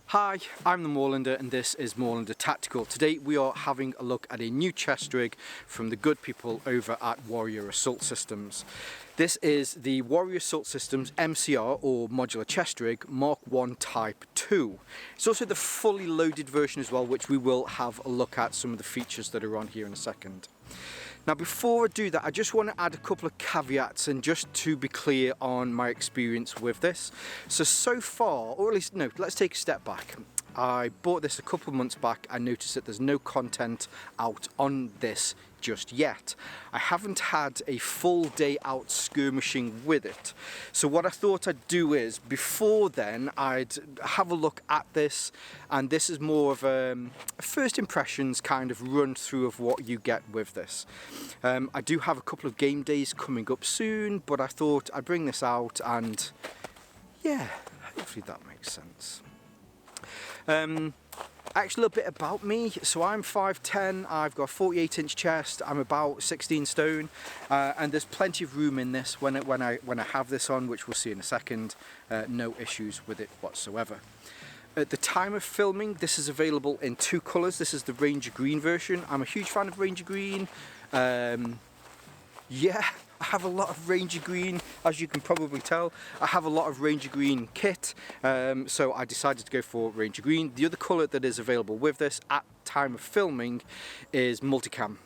Hi, I'm the Moorlander and this is Moorlander Tactical. Today we are having a look at a new chest rig from the good people over at Warrior Assault Systems. This is the Warrior Assault Systems MCR or Modular Chest Rig Mark 1 Type 2. It's also the fully loaded version as well, which we will have a look at some of the features that are on here in a second. Now before I do that, I just want to add a couple of caveats and just to be clear on my experience with this. So far, or at least no, let's take a step back. I bought this a couple of months back. I noticed that there's no content out on this just yet. I haven't had a full day out skirmishing with it. So what I thought I'd do is, before then, I'd have a look at this, and this is more of a first impressions kind of run through of what you get with this. I do have a couple of game days coming up soon, but I thought I'd bring this out and yeah, hopefully that makes sense. Actually, a little bit about me. So I'm 5'10", I've got a 48-inch chest, I'm about 16 stone, and there's plenty of room in this when I have this on, which we'll see in a second. No issues with it whatsoever. At the time of filming, this is available in two colours. This is the Ranger Green version. I'm a huge fan of Ranger Green. Yeah, I have a lot of Ranger Green, as you can probably tell. I have a lot of Ranger Green kit, so I decided to go for Ranger Green. The other colour that is available with this at time of filming is Multicam.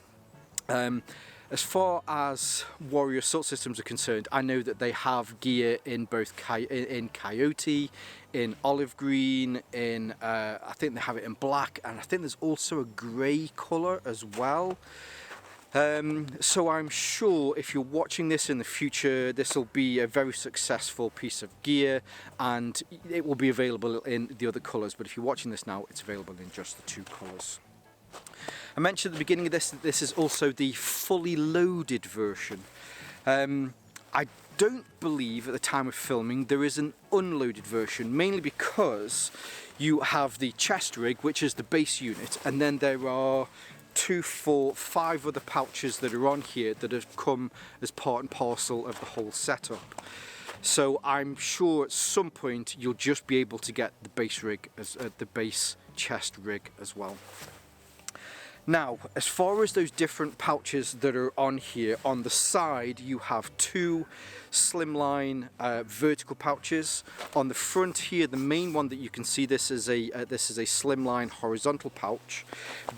As far as Warrior Assault Systems are concerned, I know that they have gear in both in Coyote, in olive green, in I think they have it in black, and I think there's also a grey colour as well. So I'm sure if you're watching this in the future, this will be a very successful piece of gear and it will be available in the other colours, but if you're watching this now, it's available in just the two colours. I mentioned at the beginning of this that this is also the fully loaded version. I don't believe at the time of filming there is an unloaded version, mainly because you have the chest rig, which is the base unit, and then there are 2, 4, 5 other pouches that are on here that have come as part and parcel of the whole setup. So I'm sure at some point you'll just be able to get the base rig as the base chest rig as well. Now, as far as those different pouches that are on here, on the side you have two slimline vertical pouches. On the front here, the main one that you can see, this is a slimline horizontal pouch.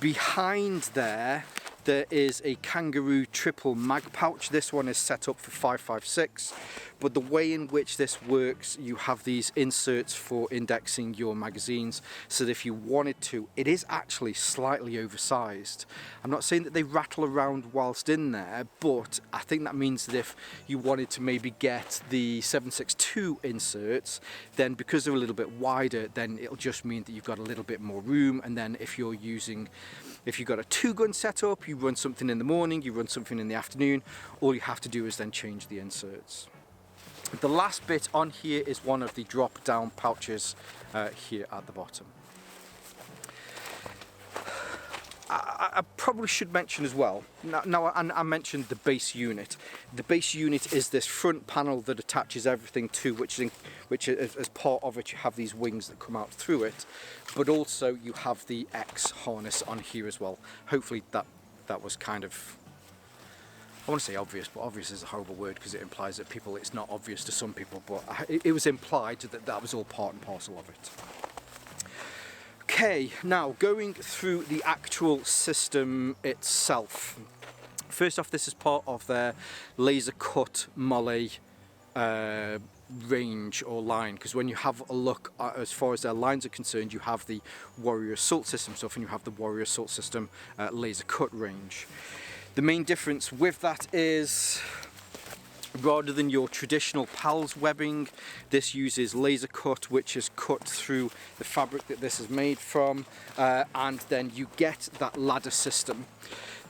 Behind there is a Kangaroo triple mag pouch. This one is set up for 5.56, but the way in which this works, you have these inserts for indexing your magazines, so that if you wanted to, it is actually slightly oversized. I'm not saying that they rattle around whilst in there, but I think that means that if you wanted to maybe get the 7.62 inserts, then because they're a little bit wider, then it'll just mean that you've got a little bit more room. And then if you've got a 2-gun setup, you run something in the morning, you run something in the afternoon, all you have to do is then change the inserts. The last bit on here is one of the drop down pouches here at the bottom. I probably should mention as well, now I mentioned the base unit. The base unit is this front panel that attaches everything to, which as part of it you have these wings that come out through it, but also you have the X harness on here as well. Hopefully that was kind of, I want to say obvious, but obvious is a horrible word because it implies that it's not obvious to some people, but it was implied that that was all part and parcel of it. Okay, now going through the actual system itself. First off, this is part of their laser cut molle range or line, because when you have a look at, as far as their lines are concerned, you have the Warrior Assault System stuff and you have the Warrior Assault System laser cut range. The main difference with that is, rather than your traditional PALS webbing, this uses laser cut, which is cut through the fabric that this is made from, and then you get that ladder system.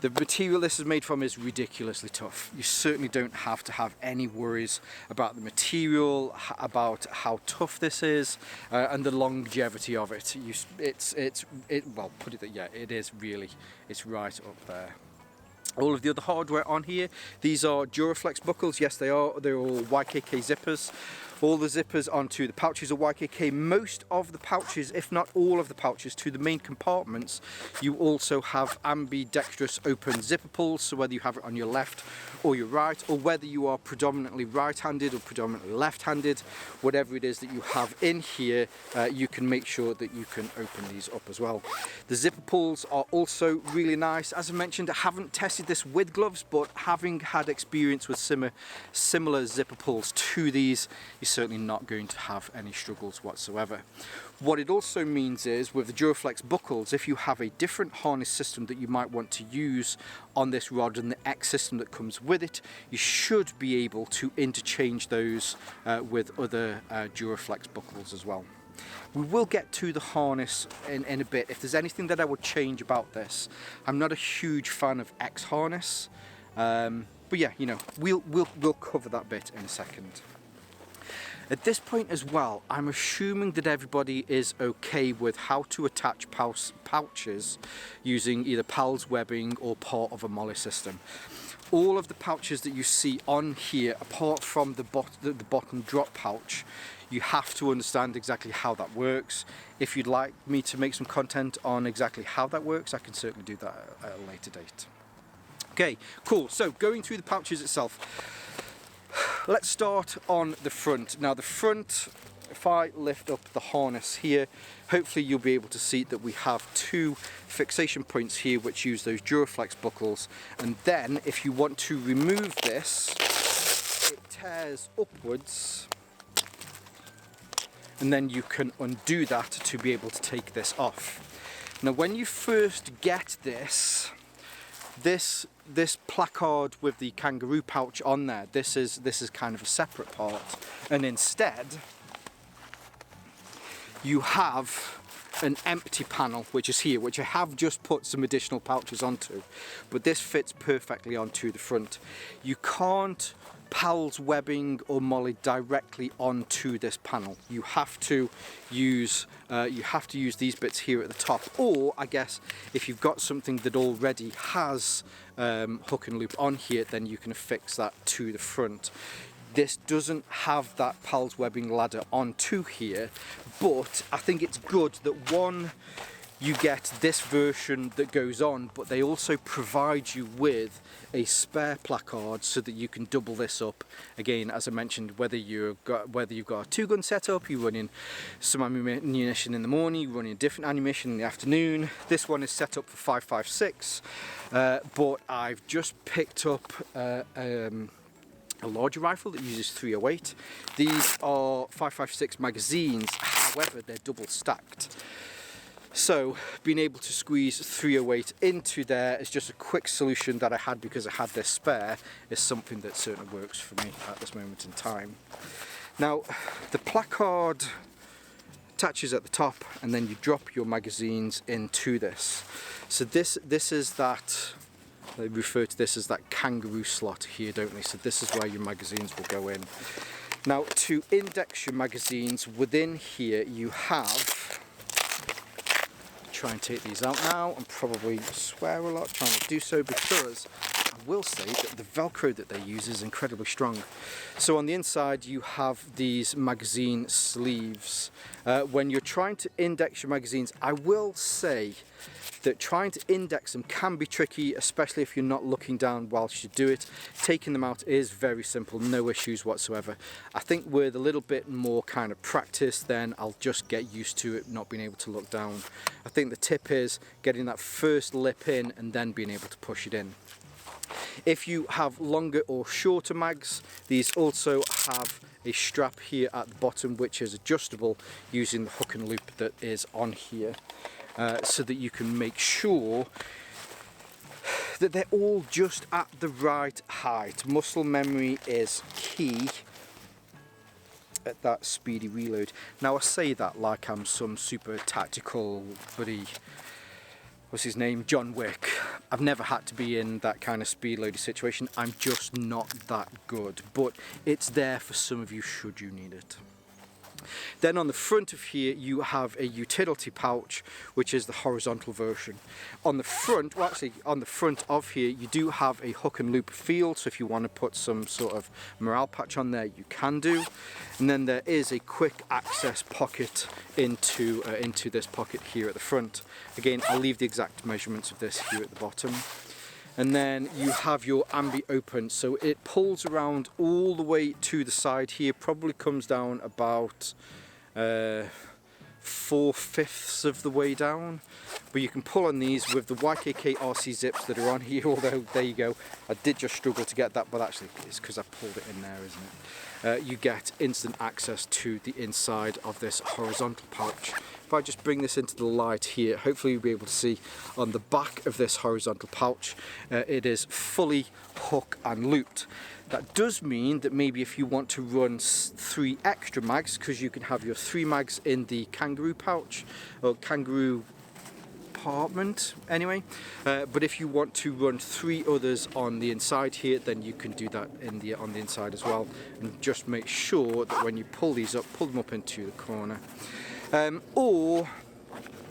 The material this is made from is ridiculously tough. You certainly don't have to have any worries about the material, about how tough this is, and the longevity of it. Well, put it that, yeah, it is really, it's right up there. All of the other hardware on here, these are Duraflex buckles. Yes, they are. They're all YKK zippers. All the zippers onto the pouches are YKK. Most of the pouches, if not all of the pouches, to the main compartments, you also have ambidextrous open zipper pulls. So whether you have it on your left or your right, or whether you are predominantly right-handed or predominantly left-handed, whatever it is that you have in here, you can make sure that you can open these up as well. The zipper pulls are also really nice. As I mentioned, I haven't tested this with gloves, but having had experience with similar zipper pulls to these, you're certainly not going to have any struggles whatsoever. What it also means is, with the Duraflex buckles, if you have a different harness system that you might want to use on this rather than the X system that comes with it, you should be able to interchange those with other Duraflex buckles as well. We will get to the harness in a bit. If there's anything that I would change about this, I'm not a huge fan of X harness, but yeah, you know, we'll cover that bit in a second. At this point as well, I'm assuming that everybody is okay with how to attach pouches using either PALS webbing or part of a MOLLE system. All of the pouches that you see on here, apart from the bottom drop pouch, you have to understand exactly how that works. If you'd like me to make some content on exactly how that works, I can certainly do that at a later date. Okay, cool. So going through the pouches itself, let's start on the front. Now the front, if I lift up the harness here, hopefully you'll be able to see that we have two fixation points here which use those Duraflex buckles, and then if you want to remove this, it tears upwards, and then you can undo that to be able to take this off. Now when you first get this placard with the kangaroo pouch on there, this is kind of a separate part, and instead you have an empty panel which is here, which I have just put some additional pouches onto, but this fits perfectly onto the front. You can't PALS webbing or MOLLE directly onto this panel. You have to use these bits here at the top, or I guess if you've got something that already has hook and loop on here, then you can affix that to the front. This doesn't have that PALS webbing ladder onto here, but I think it's good that one, you get this version that goes on, but they also provide you with a spare placard so that you can double this up. Again, as I mentioned, whether you've got a 2-gun setup, you're running some ammunition in the morning, you're running a different ammunition in the afternoon. This one is set up for 5.56, but I've just picked up a larger rifle that uses 308. These are 5.56 magazines, however they're double stacked. So being able to squeeze 308 into there is just a quick solution that I had because I had this spare, is something that certainly works for me at this moment in time. Now the placard attaches at the top, and then you drop your magazines into this. So this is that, they refer to this as that kangaroo slot here, don't they? So this is where your magazines will go in. Now to index your magazines within here, you have, try and take these out now and probably swear a lot trying to do so, because I will say that the Velcro that they use is incredibly strong. So on the inside you have these magazine sleeves. When you're trying to index your magazines, I will say that trying to index them can be tricky, especially if you're not looking down whilst you do it. Taking them out is very simple, no issues whatsoever. I think with a little bit more kind of practice, then I'll just get used to it not being able to look down. I think the tip is getting that first lip in and then being able to push it in. If you have longer or shorter mags, these also have a strap here at the bottom which is adjustable using the hook and loop that is on here. So that you can make sure that they're all just at the right height. Muscle memory is key at that speedy reload. Now I say that like I'm some super tactical buddy, what's his name, John Wick. I've never had to be in that kind of speed loaded situation. I'm just not that good, but it's there for some of you should you need it. Then on the front of here you have a utility pouch, which is the horizontal version. On the front, well actually on the front of here you do have a hook and loop field, so if you want to put some sort of morale patch on there you can do. And then there is a quick access pocket into this pocket here at the front. Again, I'll leave the exact measurements of this here at the bottom. And then you have your ambi open, so it pulls around all the way to the side here, probably comes down about 4/5 of the way down. But you can pull on these with the YKK RC zips that are on here, although there you go, I did just struggle to get that, but actually it's because I pulled it in there, isn't it? You get instant access to the inside of this horizontal pouch. If I just bring this into the light here, hopefully you'll be able to see on the back of this horizontal pouch, it is fully hook and looped. That does mean that maybe if you want to run 3 extra mags, because you can have your 3 mags in the kangaroo pouch, or kangaroo compartment anyway, but if you want to run 3 others on the inside here, then you can do that on the inside as well. And just make sure that when you pull these up, pull them up into the corner. Or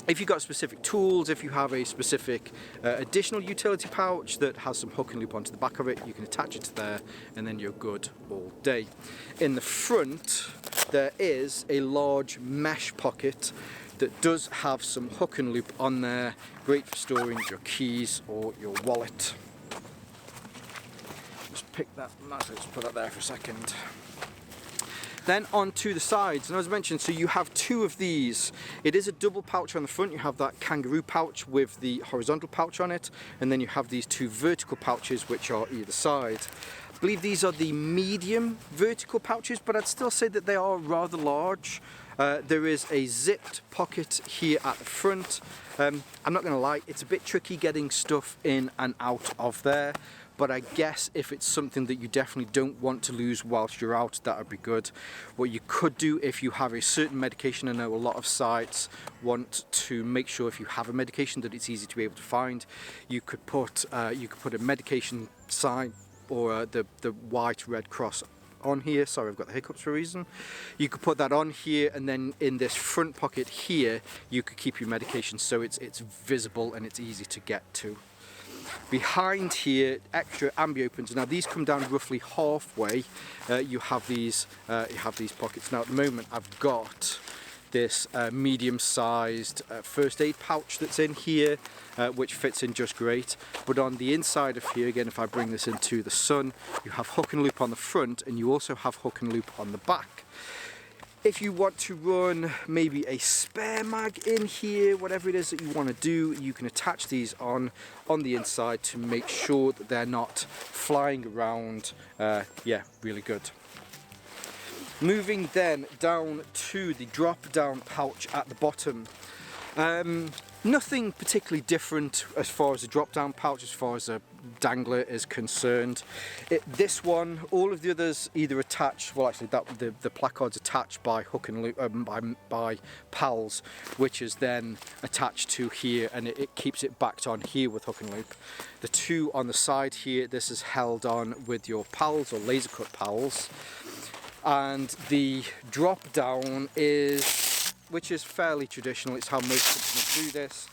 if you've got specific tools, if you have a specific additional utility pouch that has some hook and loop onto the back of it, you can attach it to there and then you're good all day. In the front there is a large mesh pocket that does have some hook and loop on there, great for storing your keys or your wallet. Just pick that, let's put that there for a second. Then onto the sides, and as I mentioned, so you have 2 of these. It is a double pouch on the front. You have that kangaroo pouch with the horizontal pouch on it, and then you have these 2 vertical pouches which are either side. I believe these are the medium vertical pouches, but I'd still say that they are rather large. There is a zipped pocket here at the front. I'm not going to lie, it's a bit tricky getting stuff in and out of there. But I guess if it's something that you definitely don't want to lose whilst you're out, that would be good. What you could do if you have a certain medication, I know a lot of sites want to make sure if you have a medication that it's easy to be able to find. You could put a medication sign or the white Red Cross on here. Sorry, I've got the hiccups for a reason. You could put that on here, and then in this front pocket here you could keep your medication so it's visible and it's easy to get to. Behind here, extra ambi opens. Now these come down roughly halfway. You have these pockets. Now at the moment I've got this medium-sized first aid pouch that's in here, which fits in just great. But on the inside of here, again, if I bring this into the sun, you have hook and loop on the front, and you also have hook and loop on the back. If you want to run maybe a spare mag in here, whatever it is that you want to do, you can attach these on the inside to make sure that they're not flying around. Yeah, really good. Moving then down to the drop down pouch at the bottom. Nothing particularly different as far as the drop down pouch, as far as a Dangler is concerned. This one, all of the others either attached, well actually the placard's attached by hook and loop, by pals, which is then attached to here, and it keeps it backed on here with hook and loop. The 2 on the side here, this is held on with your pals or laser cut pals. And the drop down which is fairly traditional, it's how most companies do this.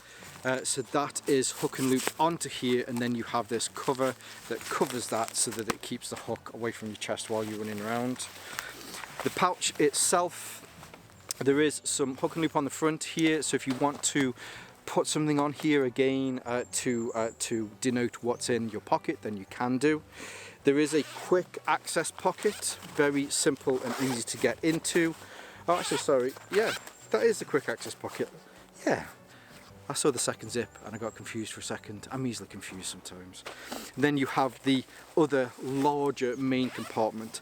So that is hook and loop onto here, and then you have this cover that covers that so that it keeps the hook away from your chest while you're running around. The pouch itself, there is some hook and loop on the front here, so if you want to put something on here again to denote what's in your pocket, then you can do. There is a quick access pocket, very simple and easy to get into. Oh, actually, sorry, yeah, that is the quick access pocket. Yeah, I saw the second zip and I got confused for a second. I'm easily confused sometimes. And then you have the other larger main compartment.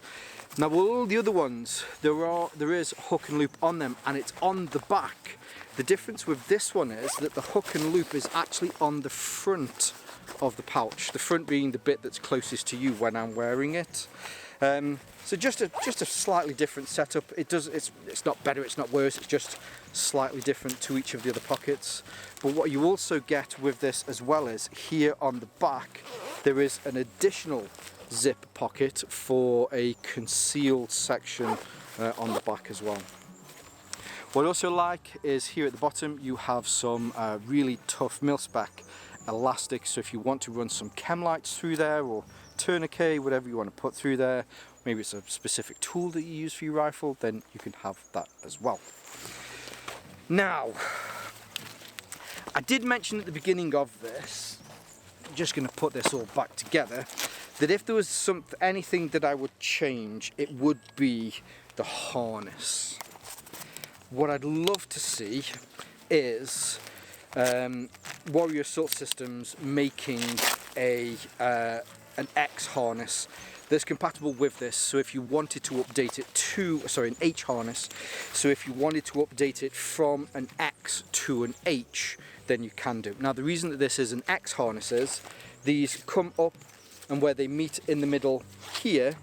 Now all the other ones, there is hook and loop on them, and it's on the back. The difference with this one is that the hook and loop is actually on the front of the pouch, the front being the bit that's closest to you when I'm wearing it. So just a slightly different setup. It's not better, it's not worse, it's just slightly different to each of the other pockets. But what you also get with this as well is here on the back there is an additional zip pocket for a concealed section on the back as well. What I also like is here at the bottom you have some really tough mil-spec elastic, so if you want to run some chem lights through there or tourniquet, whatever you want to put through there, maybe it's a specific tool that you use for your rifle, then you can have that as well. Now, I did mention at the beginning of this, I'm just going to put this all back together, that if there was anything that I would change, it would be the harness. What I'd love to see is Warrior Assault Systems making an X harness that's compatible with this, so if you wanted to update it to, sorry, an H harness, so if you wanted to update it from an X to an H, then you can do. Now the reason that this is an X harness is, these come up and where they meet in the middle here,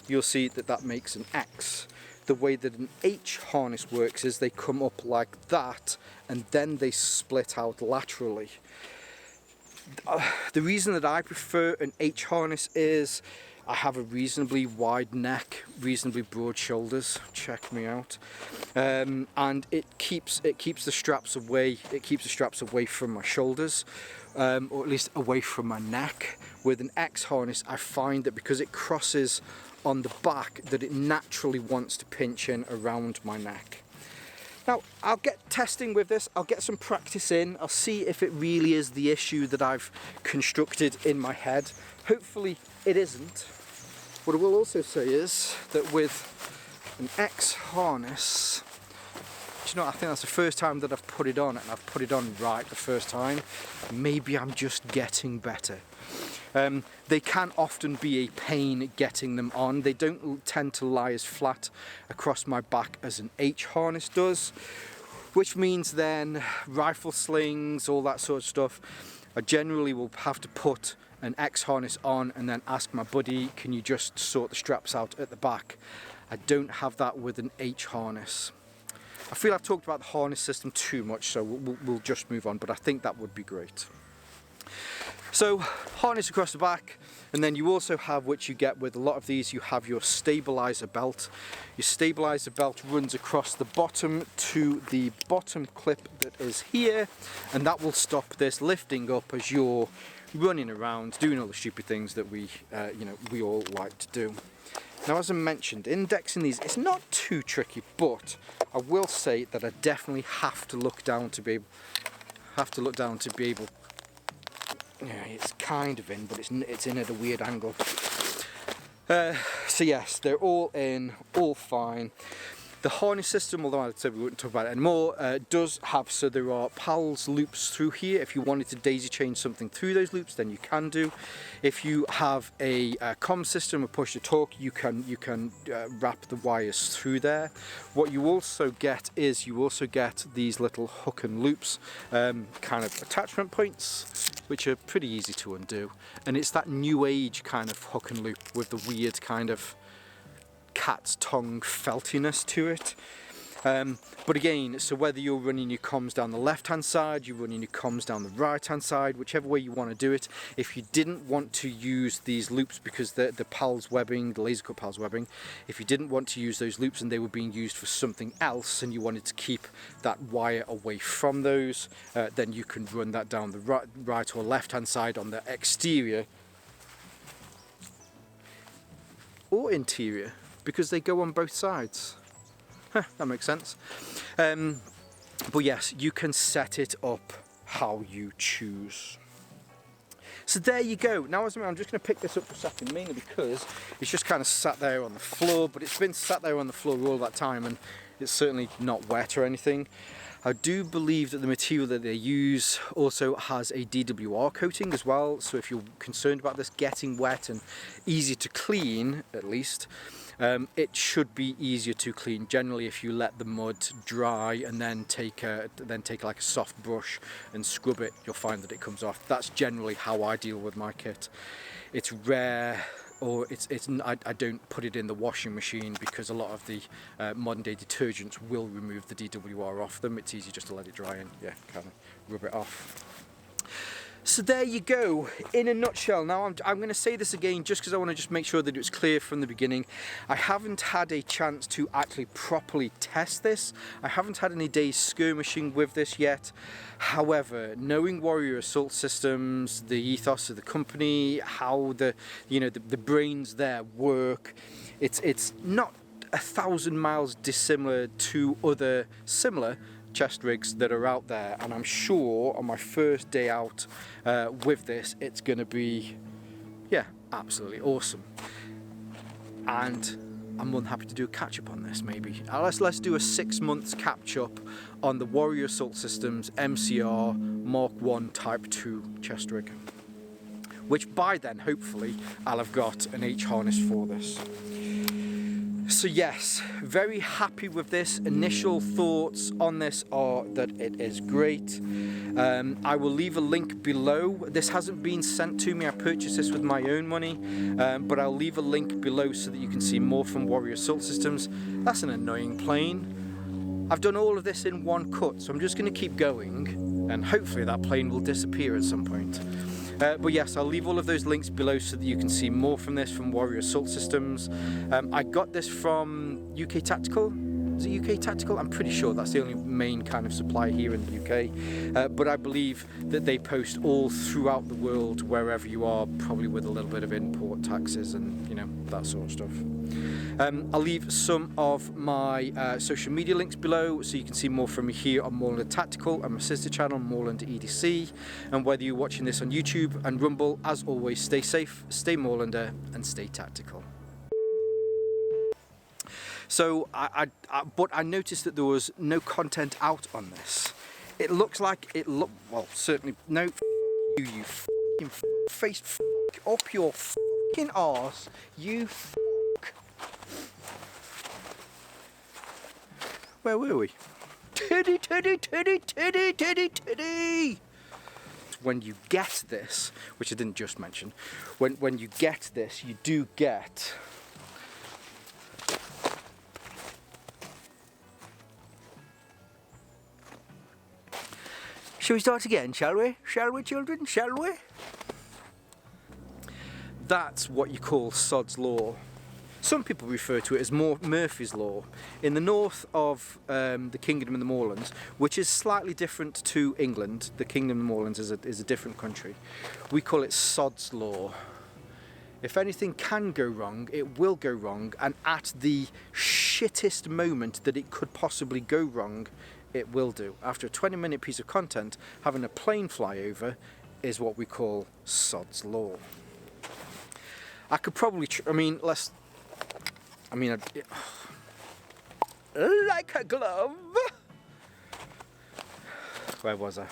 you'll see that that makes an X. The way that an H harness works is they come up like that and then they split out laterally. The reason that I prefer an H harness is I have a reasonably wide neck, reasonably broad shoulders. Check me out, and it keeps the straps away. It keeps the straps away from my shoulders, or at least away from my neck. With an X harness, I find that because it crosses on the back, that it naturally wants to pinch in around my neck. Now, I'll get testing with this, I'll get some practice in, I'll see if it really is the issue that I've constructed in my head. Hopefully it isn't. What I will also say is that with an X harness, do you know what, I think that's the first time that I've put it on, and I've put it on right the first time. Maybe I'm just getting better. They can often be a pain getting them on. They don't tend to lie as flat across my back as an H harness does, which means then rifle slings, all that sort of stuff, I generally will have to put an X harness on and then ask my buddy, can you just sort the straps out at the back? I don't have that with an H harness. I feel I've talked about the harness system too much, so we'll just move on, but I think that would be great. So, harness across the back, and then you also have, which you get with a lot of these, you have your stabilizer belt. Your stabilizer belt runs across the bottom to the bottom clip that is here, and that will stop this lifting up as you're running around doing all the stupid things that we all like to do. Now, as I mentioned, indexing these, it's not too tricky, but I will say that I definitely have to look down to be able. Yeah, it's kind of in, but it's in at a weird angle. So yes, they're all in, all fine. The harness system, although I said we wouldn't talk about it anymore, does have, so there are PALS loops through here. If you wanted to daisy chain something through those loops, then you can do. If you have a comm system, a push to talk, you can wrap the wires through there. What you also get is these little hook and loops, kind of attachment points, which are pretty easy to undo. And it's that new age kind of hook and loop with the weird kind of cat's tongue feltiness to it. But again, so whether you're running your comms down the left hand side, you're running your comms down the right hand side, whichever way you want to do it, if you didn't want to use these loops because the PALS webbing, the laser cut PALS webbing, if you didn't want to use those loops and they were being used for something else and you wanted to keep that wire away from those, then you can run that down the right or left hand side on the exterior or interior, because they go on both sides. That makes sense. But yes, you can set it up how you choose. So there you go. Now, I'm just going to pick this up for a second, mainly because it's just kind of sat there on the floor, but it's been sat there on the floor all that time and it's certainly not wet or anything. I do believe that the material that they use also has a DWR coating as well, so if you're concerned about this getting wet and easy to clean, at least, it should be easier to clean. Generally, if you let the mud dry and then take like a soft brush and scrub it, you'll find that it comes off. That's generally how I deal with my kit. It's rare, or I don't put it in the washing machine because a lot of the modern day detergents will remove the DWR off them. It's easy just to let it dry and kind of rub it off. So there you go, in a nutshell. Now I'm going to say this again just because I want to just make sure that it's clear from the beginning. I haven't had a chance to actually properly test this. I haven't had any days skirmishing with this yet. However, knowing Warrior Assault Systems, the ethos of the company, how the brains there work, it's not 1,000 miles dissimilar to other similar chest rigs that are out there, and I'm sure on my first day out with this it's going to be, yeah, absolutely awesome. And I'm more than happy to do a catch up on this. Maybe let's do a 6 months catch up on the Warrior Assault Systems MCR Mark 1 Type 2 chest rig, which by then hopefully I'll have got an H harness for this. So yes, very happy with this. Initial thoughts on this are that it is great. I will leave a link below. This hasn't been sent to me, I purchased this with my own money, but I'll leave a link below so that you can see more from Warrior Assault Systems. That's an annoying plane. I've done all of this in one cut, so I'm just going to keep going, and hopefully that plane will disappear at some point. But yes, I'll leave all of those links below so that you can see more from this from Warrior Assault Systems. I got this from UK Tactical. Is it UK Tactical? I'm pretty sure that's the only main kind of supply here in the UK. But I believe that they post all throughout the world, wherever you are, probably with a little bit of import taxes and, you know, that sort of stuff. I'll leave some of my social media links below so you can see more from me here on Moorlander Tactical and my sister channel Moorlander EDC. And whether you're watching this on YouTube and Rumble, as always, stay safe, stay Moorlander, and stay tactical. So but I noticed that there was no content out on this. It looks like well, certainly no. You fucking face up your fucking arse, you fuck. Where were we? Titty. When you get this, which I didn't just mention, when you get this, you do get Shall we start again, shall we? Shall we, children? Shall we? That's what you call Sod's Law. Some people refer to it as Murphy's Law. In the north of the Kingdom of the Moorlands, which is slightly different to England, the Kingdom of the Moorlands is a different country, we call it Sod's Law. If anything can go wrong, it will go wrong, and at the shittest moment that it could possibly go wrong, it will do. After a 20-minute piece of content, having a plane fly over is what we call Sod's Law. I could probably, like a glove. Where was I?